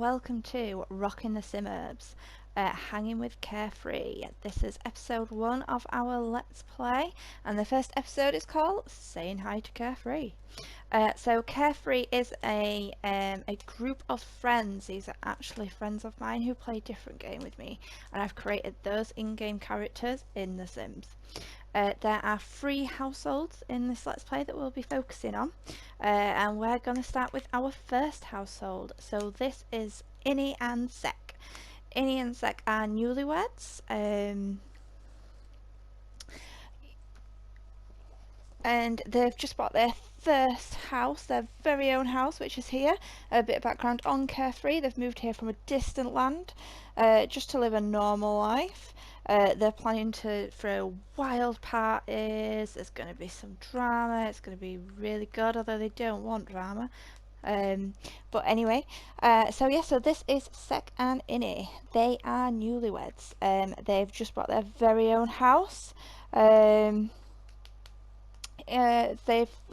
welcome to Rockin' the Simurbs, Hanging with Carefree. This is episode 1 of our Let's Play, and the first episode is called Saying Hi to Carefree. So Carefree is a group of friends. These are actually friends of mine who play a different game with me, and I've created those in-game characters in The Sims. There are 3 households in this Let's Play that we'll be focusing on, and we're going to start with our first household. So this is Innie and Sek. Innie and Sek are newlyweds, and they've just bought their first house, their very own house, which is here. A bit of background on Carefree: they've moved here from a distant land just to live a normal life. They're planning to throw wild parties. There's going to be some drama. It's going to be really good, although they don't want drama. But anyway, so this is Sek and Innie. They are newlyweds. They've just bought their very own house. They've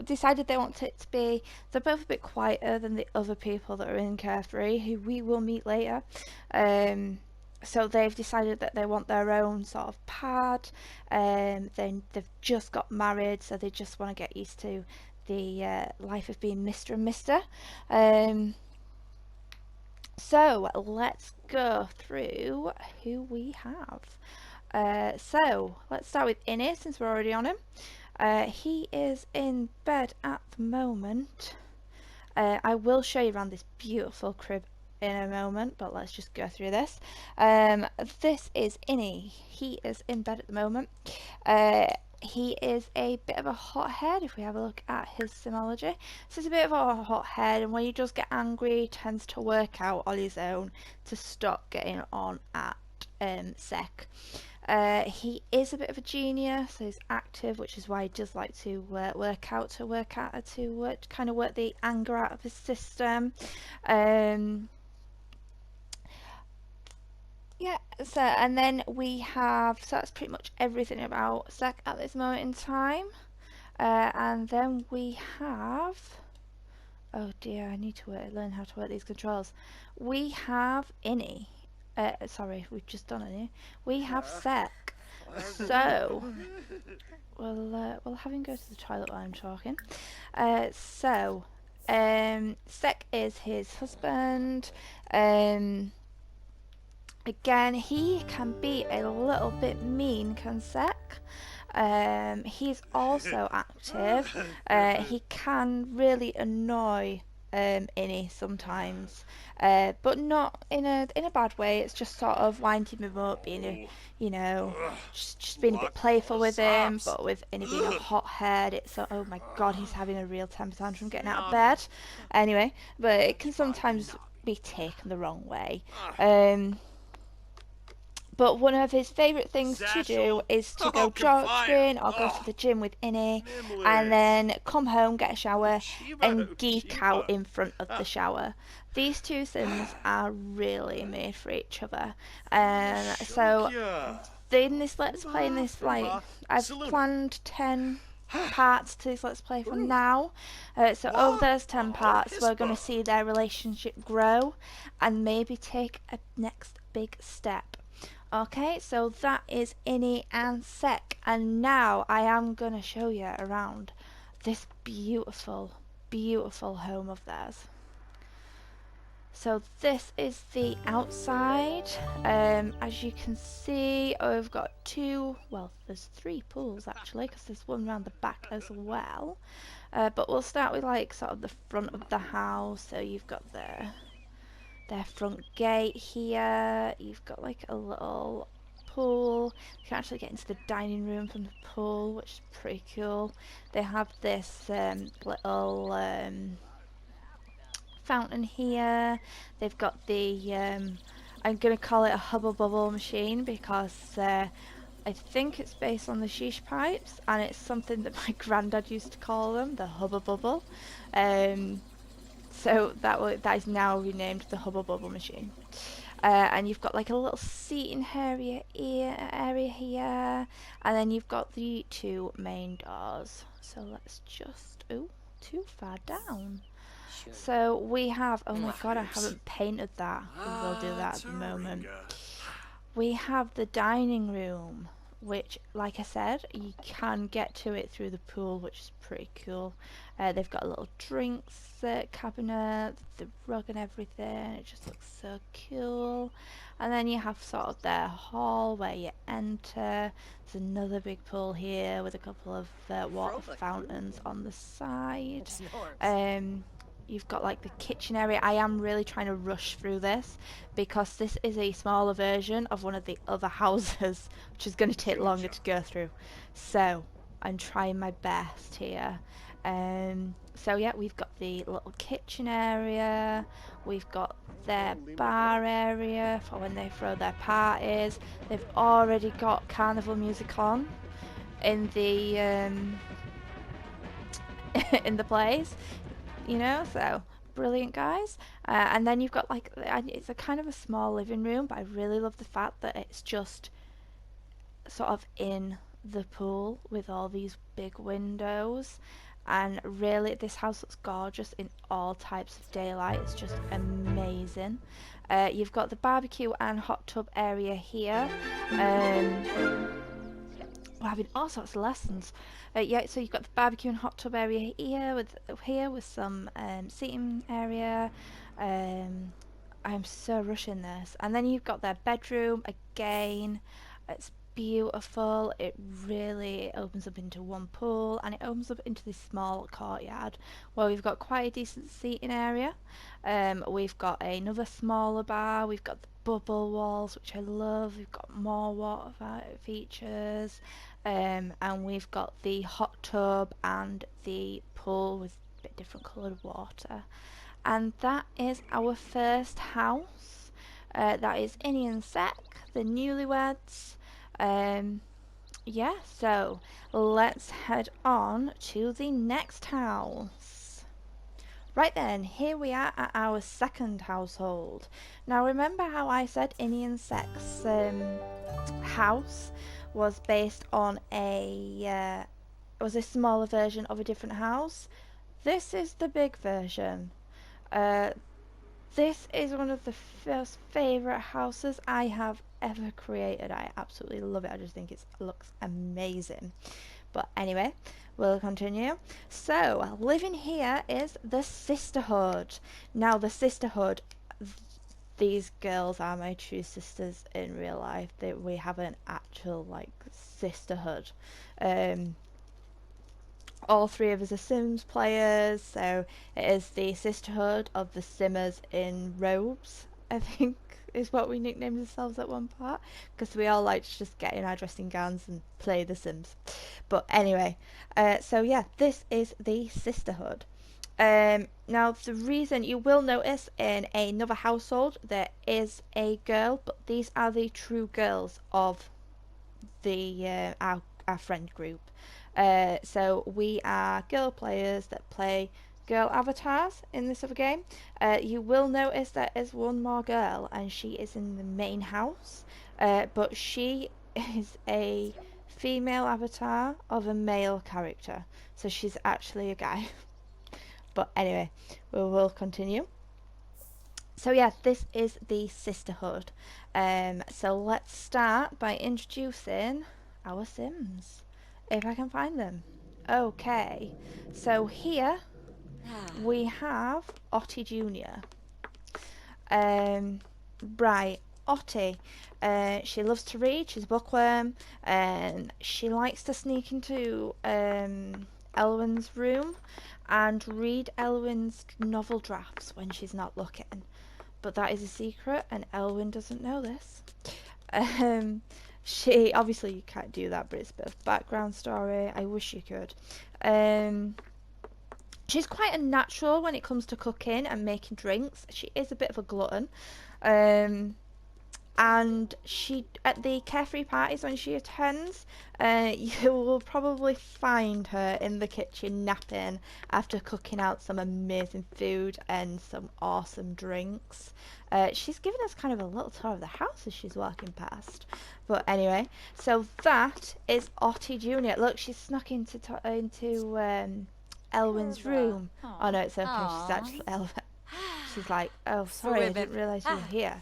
decided they want it to be, they're both a bit quieter than the other people that are in Carefree, who we will meet later. So they've decided that they want their own sort of pad. Then they've just got married, so they just want to get used to the life of being Mr. and Mr. So let's go through who we have. So let's start with Innie, since we're already on him. He is in bed at the moment. I will show you around this beautiful crib in a moment, but let's just go through this. This is Innie. He is in bed at the moment. He is a bit of a hothead if we have a look at his Simology. So he's a bit of a hothead, and when he does get angry, he tends to work out on his own to stop getting on at Sek. He is a bit of a genius, so he's active, which is why he does like to work kind of work the anger out of his system. So and then we have, so that's pretty much everything about Sek at this moment in time. And then we have, oh dear, I need to learn how to work these controls. We have Innie. Sorry, we've just done Innie. We have Sek. So we'll have him go to the toilet while I'm talking. Sek is his husband. Again, he can be a little bit mean, can Sek. He's also active. He can really annoy Innie sometimes, but not in a bad way. It's just sort of winding him up, being just being a bit playful with him. But with Innie being a hothead, it's oh my god, he's having a real temper tantrum getting out of bed. Anyway, but it can sometimes be taken the wrong way. But one of his favourite things to do is to go jogging or go to the gym with Innie, and then come home, get a shower, and geek out in front of the shower. These two Sims are really made for each other. So in this Let's Play, I've planned 10 parts to this Let's Play from now. So over those 10 parts, we're going to see their relationship grow and maybe take a next big step. Okay, so that is Innie and Sek, and now I am going to show you around this beautiful, beautiful home of theirs. So this is the outside. As you can see, I've got there's 3 pools actually, because there's one around the back as well. But we'll start with sort of the front of the house. So you've got their front gate here. You've got a little pool. You can actually get into the dining room from the pool, which is pretty cool. They have this little fountain here. They've got the I'm gonna call it a hubble bubble machine, because I think it's based on the sheesh pipes, and it's something that my granddad used to call them, the hubble bubble. So that is now renamed the Hubble Bubble Machine. And you've got a little seating area here, and then you've got the 2 main doors. So let's just, too far down. So we have, oh my god, I haven't painted that. We will do that at the moment. We have the dining room, which, like I said, you can get to it through the pool, which is pretty cool. They've got a little drinks cabinet, the rug and everything. It just looks so cool. And then you have sort of their hall where you enter. There's another big pool here with a couple of water fountains on the side. You've got like the kitchen area. I am really trying to rush through this because this is a smaller version of one of the other houses, which is going to take longer to go through. So I'm trying my best here. So yeah, we've got the little kitchen area. We've got their bar area for when they throw their parties. They've already got carnival music on in the in the place. You know, so brilliant, guys. And then you've got like, it's a kind of a small living room, but I really love the fact that it's just sort of in the pool with all these big windows. And really, this house looks gorgeous in all types of daylight. It's just amazing. You've got the barbecue and hot tub area here. We're having all sorts of lessons. Yeah, so you've got the barbecue and hot tub area here with some seating area. I'm so rushing this. And then you've got their bedroom again. It's beautiful. It really opens up into one pool, and it opens up into this small courtyard where we've got quite a decent seating area. We've got another smaller bar. We've got the bubble walls, which I love. We've got more water features. And we've got the hot tub and the pool with a bit different coloured water. And that is our first house. That is Innie and Sec, the newlyweds. Yeah, so let's head on to the next house. Right then, here we are at our second household. Now remember how I said Innie and Sec's house was based on a smaller version of a different house? This is the big version. This is one of the first favourite houses I have ever created. I absolutely love it. I just think it looks amazing. But anyway, we'll continue. So, living here is the sisterhood. Now, the sisterhood, these girls are my true sisters in real life. We have an actual, like, sisterhood. All three of us are Sims players, so it is the sisterhood of the Simmers in robes, I think is what we nicknamed ourselves at one part, because we all like to just get in our dressing gowns and play The Sims. But anyway, so yeah, this is the sisterhood. Now the reason you will notice in another household there is a girl, but these are the true girls of the our friend group. So we are girl players that play girl avatars in this other game. You will notice there is one more girl, and she is in the main house, but she is a female avatar of a male character, so she's actually a guy. But anyway, we will continue. So yeah, this is the sisterhood. So let's start by introducing our Sims, if I can find them. Okay, so here we have Otti Jr. Right, Otti. She loves to read. She's a bookworm, and she likes to sneak into Elwyn's room and read Elwyn's novel drafts when she's not looking. But that is a secret, and Elwyn doesn't know this. She obviously you can't do that, but it's a bit of background story. I wish you could. She's quite a natural when it comes to cooking and making drinks. She is a bit of a glutton. And she, at the Carefree parties when she attends, you will probably find her in the kitchen napping after cooking out some amazing food and some awesome drinks. She's given us kind of a little tour of the house as she's walking past. But anyway, so that is Otti Jr. Look, she's snuck into Elwyn's room. Oh no, it's okay. She's actually Elwyn. She's like, oh, sorry, I didn't realise you were here.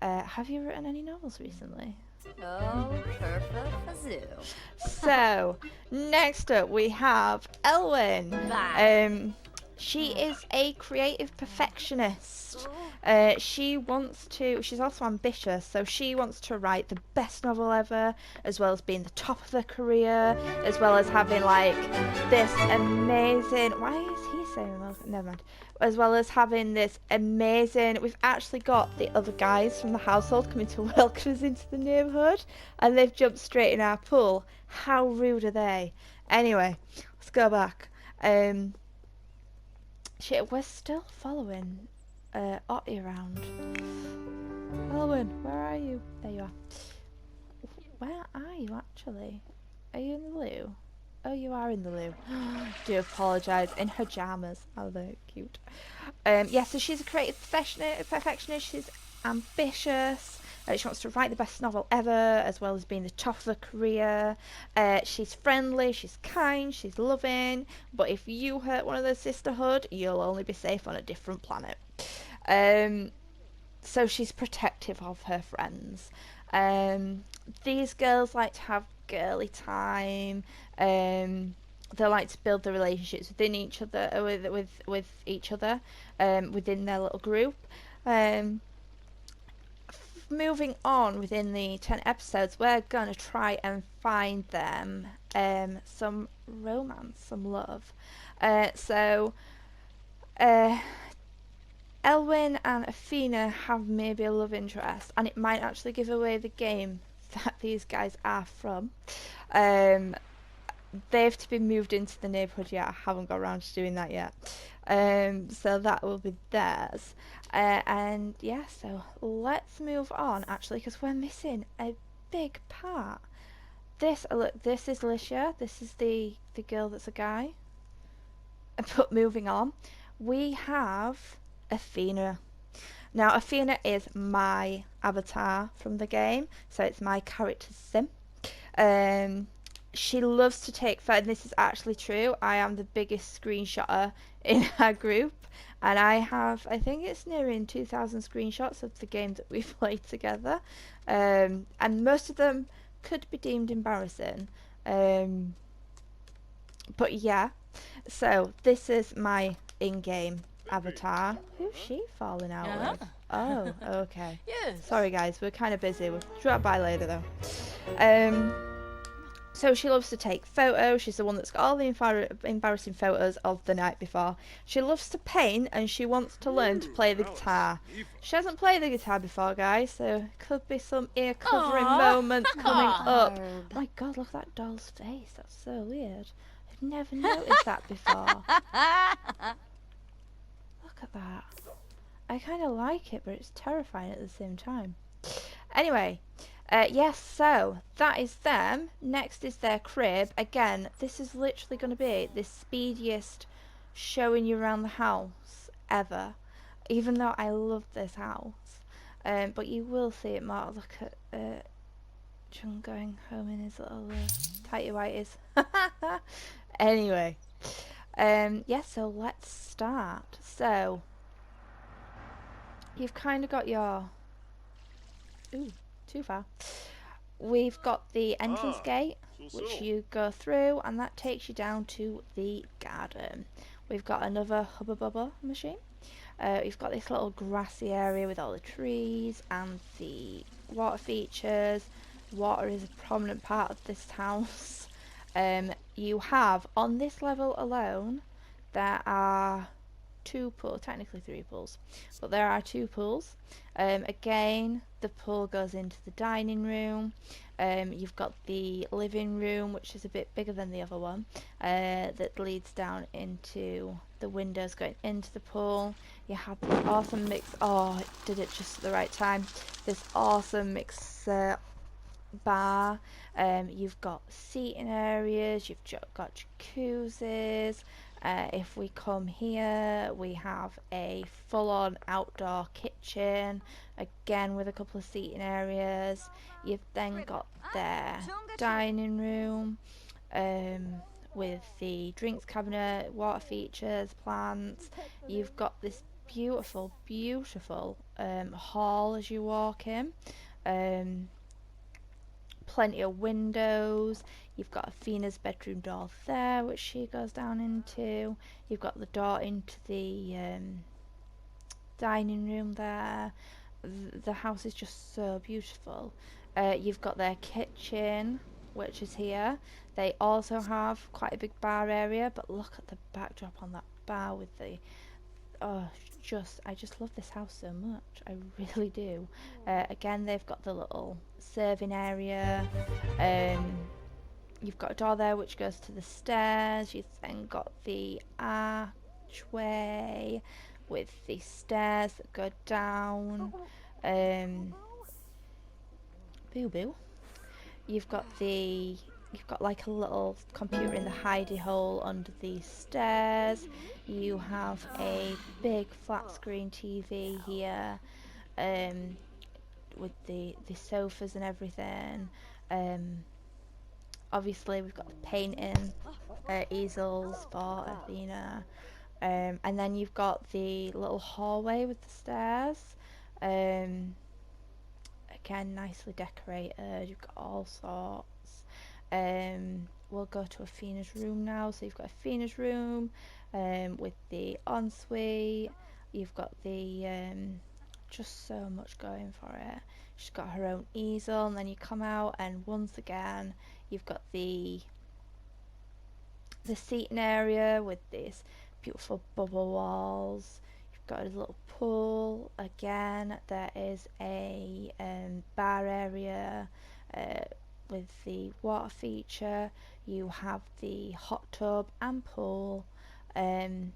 Have you written any novels recently? Oh, perfect. So, next up we have Elwyn. She is a creative perfectionist. She's also ambitious, so she wants to write the best novel ever, as well as being the top of her career, as well as having like this amazing, why is he saying welcome? Never mind. As well as having this amazing, we've actually got the other guys from the household coming to welcome us into the neighbourhood, and they've jumped straight in our pool. How rude are they? Anyway, let's go back. We're still following Ottie around. Elwyn, where are you? There you are. Where are you actually? Are you in the loo? Oh, you are in the loo. Do apologise. In her pyjamas. Oh, they're cute. Yeah, so she's a creative perfectionist. She's ambitious. She wants to write the best novel ever, as well as being the top of her career. She's friendly, she's kind, she's loving. But if you hurt one of the sisterhood, you'll only be safe on a different planet. So she's protective of her friends. These girls like to have girly time. They like to build the relationships within each other, with each other, within their little group. Moving on within the 10 episodes, we're gonna try and find them some romance, some love. Elwyn and Athena have maybe a love interest, and it might actually give away the game that these guys are from. They have to be moved into the neighbourhood yet. I haven't got around to doing that yet. So that will be theirs. And yeah, so let's move on actually, because we're missing a big part. This is Licia. This is the girl that's a guy. But moving on, we have Athena. Now Athena is my avatar from the game, so it's my character's sim. She loves to take photos, and this is actually true. I am the biggest screenshotter in our group, and I think it's nearing 2,000 screenshots of the game that we've played together, and most of them could be deemed embarrassing, but yeah. So this is my in-game avatar. Who's she falling out with? Oh, okay. Yes. Sorry guys, we're kind of busy. We'll drop by later though. So she loves to take photos. She's the one that's got all the embarrassing photos of the night before. She loves to paint, and she wants to learn to play the guitar. She hasn't played the guitar before, guys, so could be some ear covering moments coming up. Oh my god, look at that doll's face. That's so weird. I've never noticed that before. Look at that. I kind of like it, but it's terrifying at the same time. Anyway, yes, so that is them. Next is their crib. Again, this is literally going to be the speediest showing you around the house ever, even though I love this house. But you will see it more. Look at Chung going home in his little tighty whities. Anyway, yeah, so let's start. So you've kind of got your... Ooh, too far. We've got the entrance gate, which you go through, and that takes you down to the garden. We've got another Hubba Bubba machine. We've got this little grassy area with all the trees and the water features. Water is a prominent part of this house. You have, on this level alone, there are two pools, technically three pools, but there are two pools. Again, the pool goes into the dining room. You've got the living room, which is a bit bigger than the other one, that leads down into the windows going into the pool. You have this awesome mix. Oh, it did it just at the right time. This awesome mixer bar. You've got seating areas. You've got jacuzzis. If we come here, we have a full-on outdoor kitchen, again with a couple of seating areas. You've then got their dining room, with the drinks cabinet, water features, plants. You've got this beautiful, beautiful hall as you walk in. Um, Plenty of windows. You've got Athena's bedroom door there, which she goes down into. You've got the door into the dining room there. The house is just so beautiful. You've got their kitchen, which is here. They also have quite a big bar area, but look at the backdrop on that bar with the oh, I just love this house so much. I really do. Again, they've got the little serving area. Um, you've got a door there which goes to the stairs. You've then got the archway with the stairs that go down. Boo boo. You've got like a little computer in the hidey hole under the stairs. You have a big flat screen TV here, with the sofas and everything. Obviously we've got the painting easels for Athena, and then you've got the little hallway with the stairs. Again, nicely decorated. You've got all sorts. We'll go to Athena's room now. So you've got Athena's room with the ensuite. You've got the just so much going for it. She's got her own easel, and then you come out, and once again, you've got the seating area with this beautiful bubble walls. You've got a little pool. Again, there is a bar area with the water feature. You have the hot tub and pool. And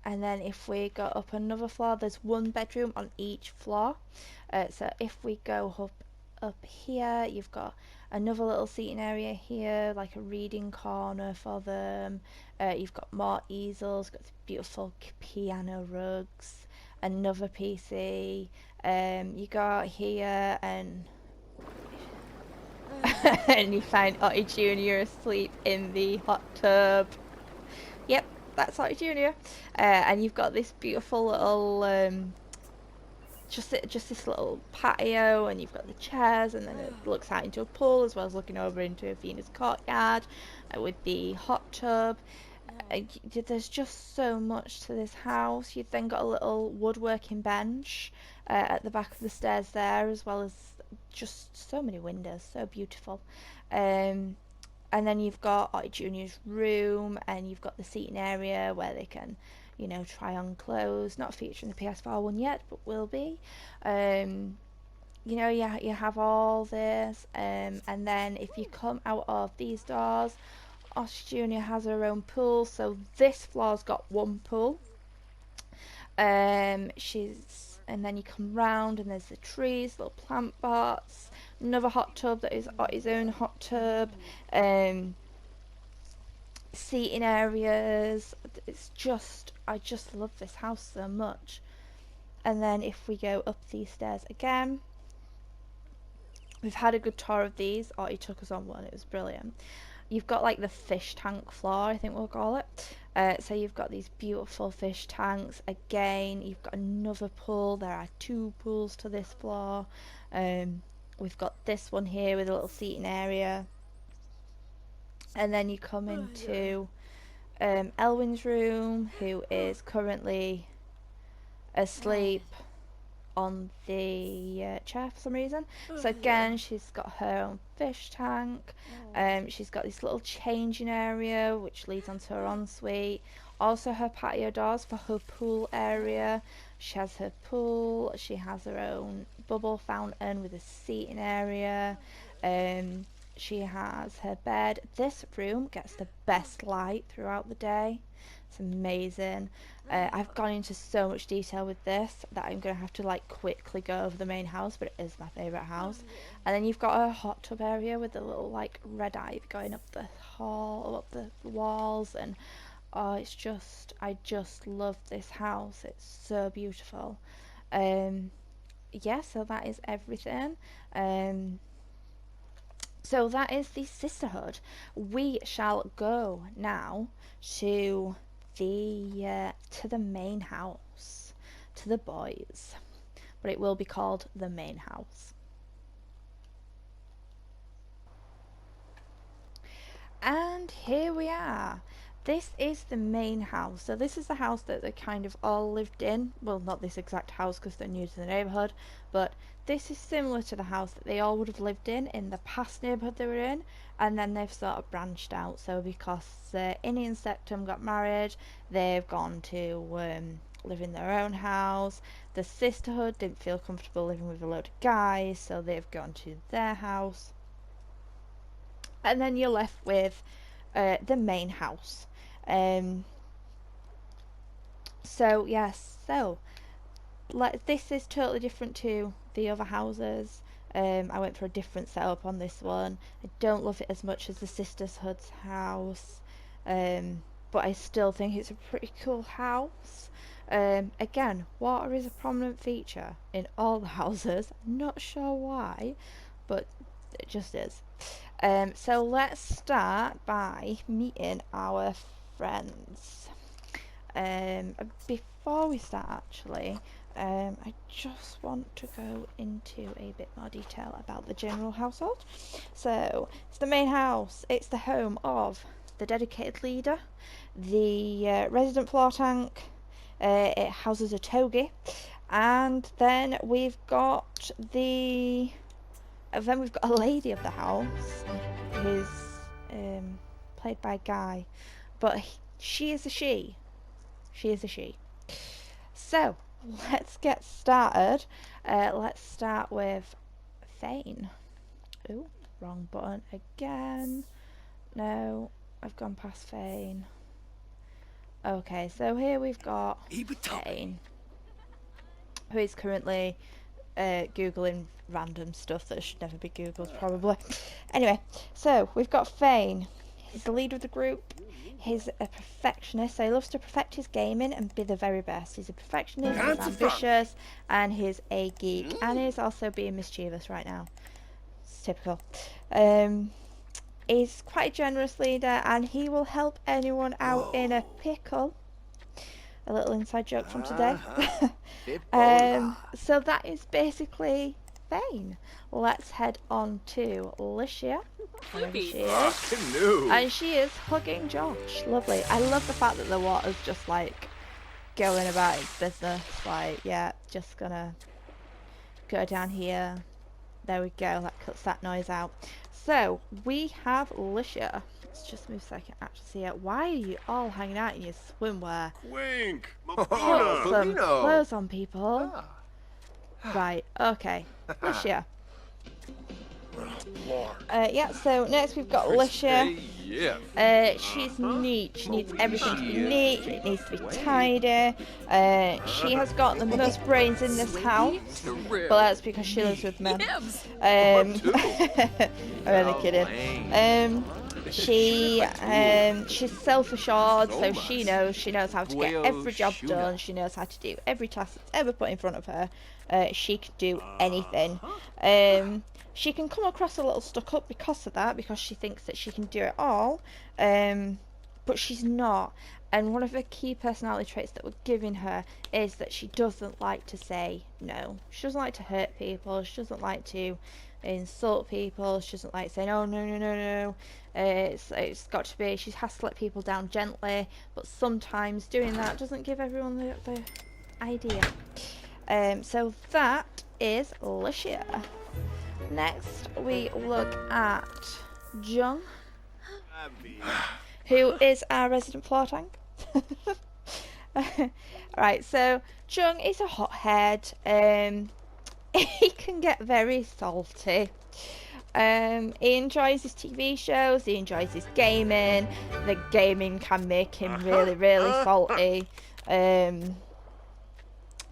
then if we go up another floor, there's one bedroom on each floor. So if we go up here, you've got another little seating area here, like a reading corner for them. You've got more easels, got beautiful piano rugs, another PC. You go out here and and you find Ottie Junior asleep in the hot tub. Yep, that's Ottie Junior. And you've got this beautiful little just this little patio, and you've got the chairs, and then it looks out into a pool as well as looking over into Athena's courtyard with the hot tub. There's just so much to this house. You've then got a little woodworking bench at the back of the stairs there, as well as just so many windows, so beautiful. And then you've got Ottie Junior's room, and you've got the seating area where they can, you know, try on clothes. Not featuring the PS4 one yet, but will be. You know, you have all this, and then if you come out of these doors, Ottie Junior has her own pool. So this floor's got one pool. And then you come round, and there's the trees, little plant pots, another hot tub that is Ottie's own hot tub, seating areas. I just love this house so much. And then if we go up these stairs again, we've had a good tour of these. Ottie took us on one, it was brilliant. You've got like the fish tank floor, I think we'll call it. So you've got these beautiful fish tanks. Again, you've got another pool. There are two pools to this floor. We've got this one here with a little seating area. And then you come into Elwyn's room, who is currently asleep on the chair for some reason. So again, she's got her own fish tank. She's got this little changing area which leads onto her ensuite. Also her patio doors for her pool area. She has her pool. She has her own bubble fountain with a seating area. She has her bed. This room gets the best light throughout the day. It's amazing. I've gone into so much detail with this that I'm going to have to like quickly go over the main house, but it is my favourite house. And then you've got a hot tub area with a little like red ivy going up the hall, up the walls, and oh, I just love this house. It's so beautiful. Yeah, so that is everything. So that is the sisterhood. We shall go now to the main house, to the boys, but it will be called the main house. And here we are. This is the main house. So this is the house that they kind of all lived in. Well, not this exact house because they're new to the neighbourhood, but this is similar to the house that they all would have lived in the past neighbourhood they were in, and then they've sort of branched out. So because Innie and Septum got married, they've gone to live in their own house. The sisterhood didn't feel comfortable living with a load of guys, so they've gone to their house. And then you're left with the main house. So yes, this is totally different to the other houses. I went for a different setup on this one. I don't love it as much as the sisterhood's house, but I still think it's a pretty cool house. Again, water is a prominent feature in all the houses. I'm not sure why, but it just is. So let's start by meeting our friends. Before we start, actually, I just want to go into a bit more detail about the general household. So it's the main house. It's the home of the dedicated leader, the resident floor tank. It houses a togie, and then we've got a lady of the house who's played by Guy, but she is a she. She is a she. So let's get started. Let's start with Fane. Ooh, wrong button again. No, I've gone past Fane. Okay, so here we've got Fane, who is currently googling random stuff that should never be googled, probably. Anyway, so we've got Fane. He's the leader of the group. He's a perfectionist, so he loves to perfect his gaming and be the very best. He's a perfectionist, he's ambitious, and he's a geek. And he's also being mischievous right now. It's typical. He's quite a generous leader, and he will help anyone out in a pickle. A little inside joke from today. So that is basically Fane. Let's head on to Licia. She is. And she is hugging Josh. Lovely. I love the fact that the water's just like going about its business. Like, yeah, just gonna go down here. There we go. That cuts that noise out. So we have Licia. Let's just move so I can actually see it. Why are you all hanging out in your swimwear? Wink! Put some clothes on, people. Right, okay. Licia. Yeah, so next we've got Licia. She's neat. She needs everything to be neat. It needs to be tidy. She has got the most brains in this house, but that's because she lives with men. I'm only kidding. She's self-assured, so she knows how to get every job done. She knows how to do every task that's ever put in front of her. She can do anything. She can come across a little stuck up because of that, because she thinks that she can do it all, but she's not. And one of the key personality traits that we're giving her is that she doesn't like to say no. She doesn't like to hurt people. She doesn't like to insult people. She doesn't like saying, oh, no. It's got to be, she has to let people down gently, but sometimes doing that doesn't give everyone the idea. So that is Licia. Next, we look at Jung, who is our resident floor tank. Right, so Jung is a hothead. He can get very salty. He enjoys his TV shows, he enjoys his gaming. The gaming can make him really, really salty.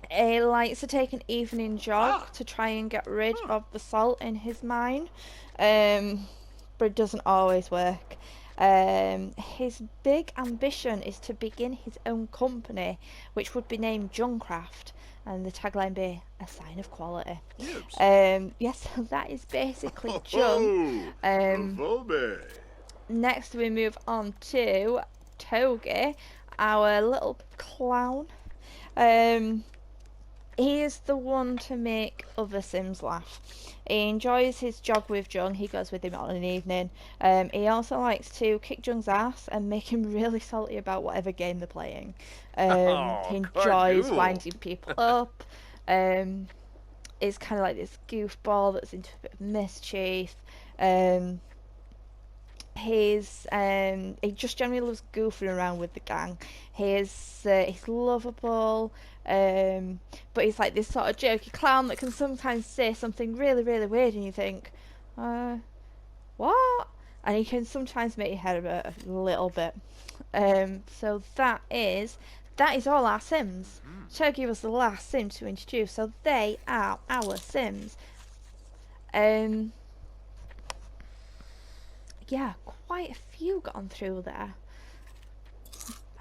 He likes to take an evening jog to try and get rid of the salt in his mind, but it doesn't always work. His big ambition is to begin his own company, which would be named Jungcraft. and the tagline be a sign of quality. Yibs. Yes, that is basically Oh, Jung. Phobe. Next we move on to Togi, our little clown. He is the one to make other Sims laugh. He enjoys his jog with Jung. He goes with him on an evening. He also likes to kick Jung's ass and make him really salty about whatever game they're playing. He enjoys winding people up. Is kind of like this goofball that's into a bit of mischief. He just generally loves goofing around with the gang. He's lovable, but he's like this sort of jerky clown that can sometimes say something really, really weird, and you think, what? And he can sometimes make your head hurt a little bit. So that is all our Sims. Turkey was the last Sim to introduce, so they are our Sims. Yeah, quite a few gone through there.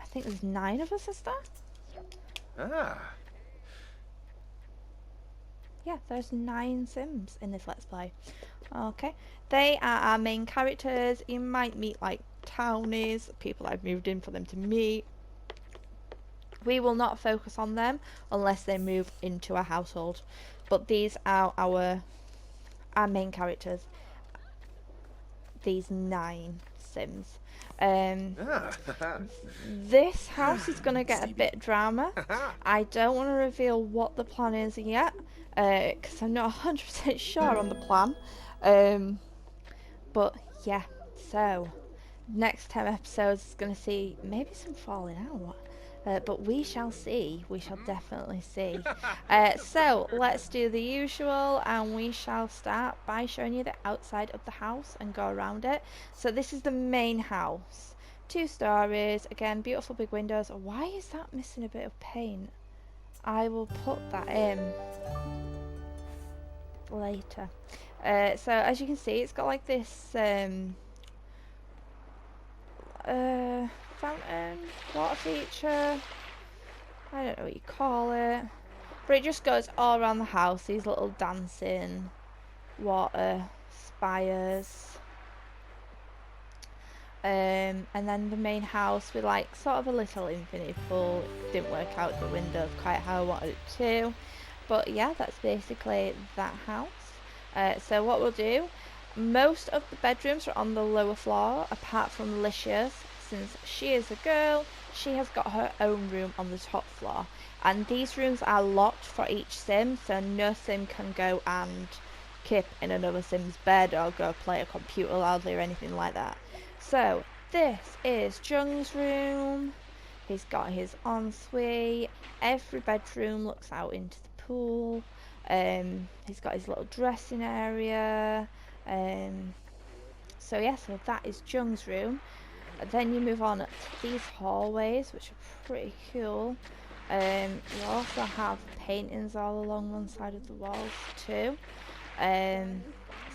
I think there's 9 of us, is there? Yeah, there's 9 Sims in this Let's Play. Okay, they are our main characters. You might meet like townies, people I've moved in for them to meet. We will not focus on them unless they move into a household. But these are our main characters. These 9 Sims. This house is going to get a bit drama. I don't want to reveal what the plan is yet, because I'm not 100% sure on the plan. But yeah, so next 10 episodes is going to see maybe some falling out. But we shall see. We shall definitely see. So let's do the usual, and we shall start by showing you the outside of the house and go around it. So this is the main house. 2 stories. Again, beautiful big windows. Why is that missing a bit of paint? I will put that in later. So as you can see, it's got like this fountain, water feature, I don't know what you call it, but it just goes all around the house, these little dancing water spires, and then the main house with like sort of a little infinity pool. It didn't work out the windows quite how I wanted it to, but yeah, that's basically that house. So what we'll do, most of the bedrooms are on the lower floor, apart from Licia's. Since she is a girl, she has got her own room on the top floor. And these rooms are locked for each Sim, so no Sim can go and kip in another Sim's bed or go play a computer loudly or anything like that. So, this is Jung's room. He's got his ensuite. Every bedroom looks out into the pool. He's got his little dressing area. So yeah, so that is Jung's room. Then you move on to these hallways, which are pretty cool. You also have paintings all along one side of the walls too.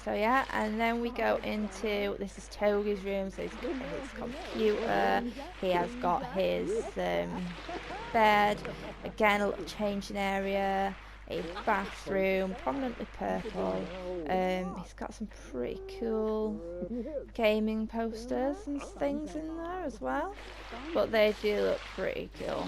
So yeah, and then we go into, this is Togi's room, so he's got his computer, he has got his bed, again a little changing area, a bathroom, prominently purple. He's got some pretty cool gaming posters and things in there as well, but they do look pretty cool.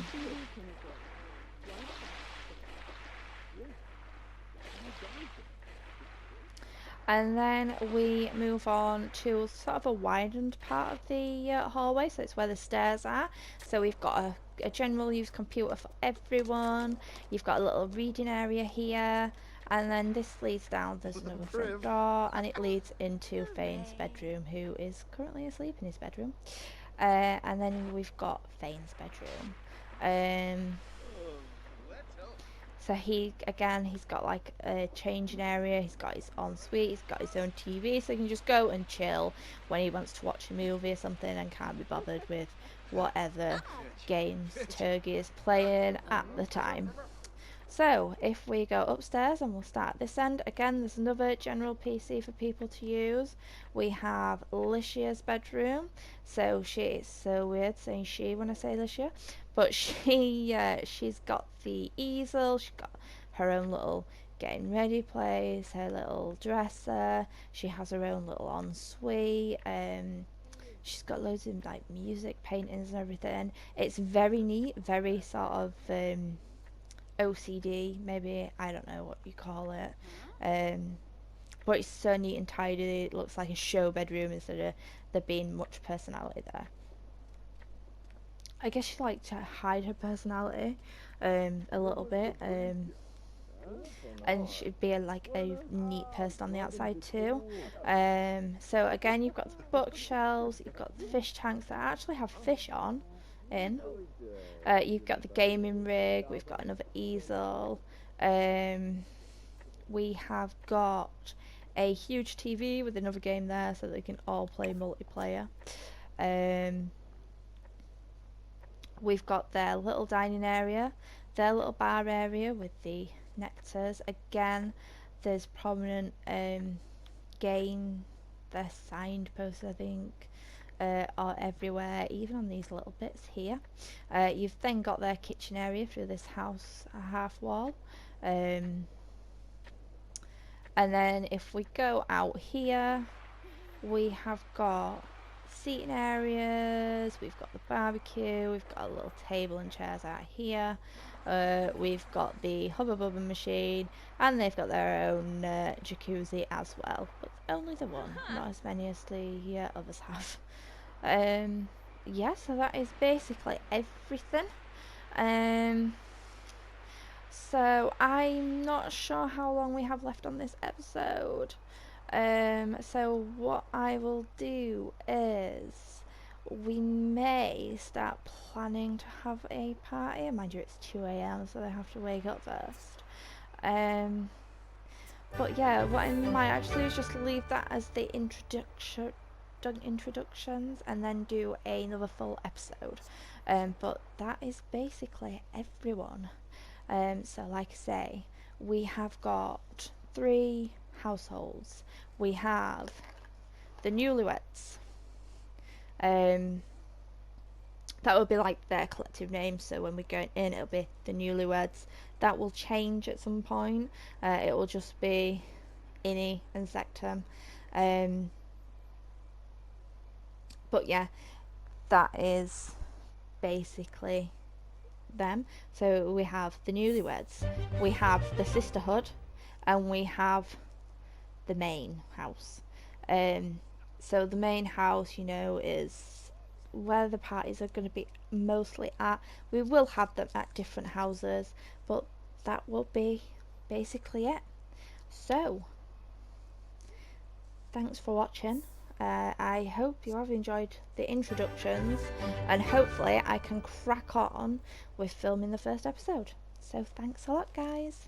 And then we move on to sort of a widened part of the hallway, so it's where the stairs are. So we've got a general use computer for everyone, you've got a little reading area here, and then this leads down, there's another front door, and it leads into Fane's bedroom, who is currently asleep in his bedroom. And then we've got Fane's bedroom. So he's got like a changing area, he's got his ensuite, he's got his own TV, so he can just go and chill when he wants to watch a movie or something and can't be bothered with whatever games Turgi is playing at the time. So if we go upstairs and we'll start at this end, again there's another general PC for people to use. We have Licia's bedroom. So it's so weird saying she when I say Licia, but she's got the easel, she's got her own little getting ready place, her little dresser, she has her own little ensuite, she's got loads of like music paintings and everything. It's very neat, very sort of OCD, maybe, I don't know what you call it. But it's so neat and tidy, it looks like a show bedroom instead of there being much personality there. I guess she liked to hide her personality a little bit, and she'd be like a neat person on the outside too. So again, you've got the bookshelves, you've got the fish tanks that actually have fish in. You've got the gaming rig, we've got another easel, we have got a huge TV with another game there so they can all play multiplayer. We've got their little dining area, their little bar area with the nectars. Again, there's prominent game, their signed posters I think, are everywhere, even on these little bits here. You've then got their kitchen area through this house half wall. And then if we go out here, we have got seating areas, we've got the barbecue, we've got a little table and chairs out here, we've got the Hubba Bubba machine, and they've got their own jacuzzi as well, but only the one, not as many as the others have. Yeah, so that is basically everything. So I'm not sure how long we have left on this episode. So what I will do is we may start planning to have a party. Mind you, it's 2 AM, so they have to wake up first. But yeah, what I might actually do is just leave that as the introductions and then do another full episode. But that is basically everyone. So like I say, we have got 3 households. We have the newlyweds. That will be like their collective name, so when we go in it'll be the newlyweds. That will change at some point. It will just be Innie and Zectum. But yeah, that is basically them. So we have the newlyweds, we have the sisterhood, and we have the main house. So the main house, you know, is where the parties are going to be mostly at. We will have them at different houses, but that will be basically it. So thanks for watching. I hope you have enjoyed the introductions, and hopefully I can crack on with filming the first episode. So thanks a lot, guys.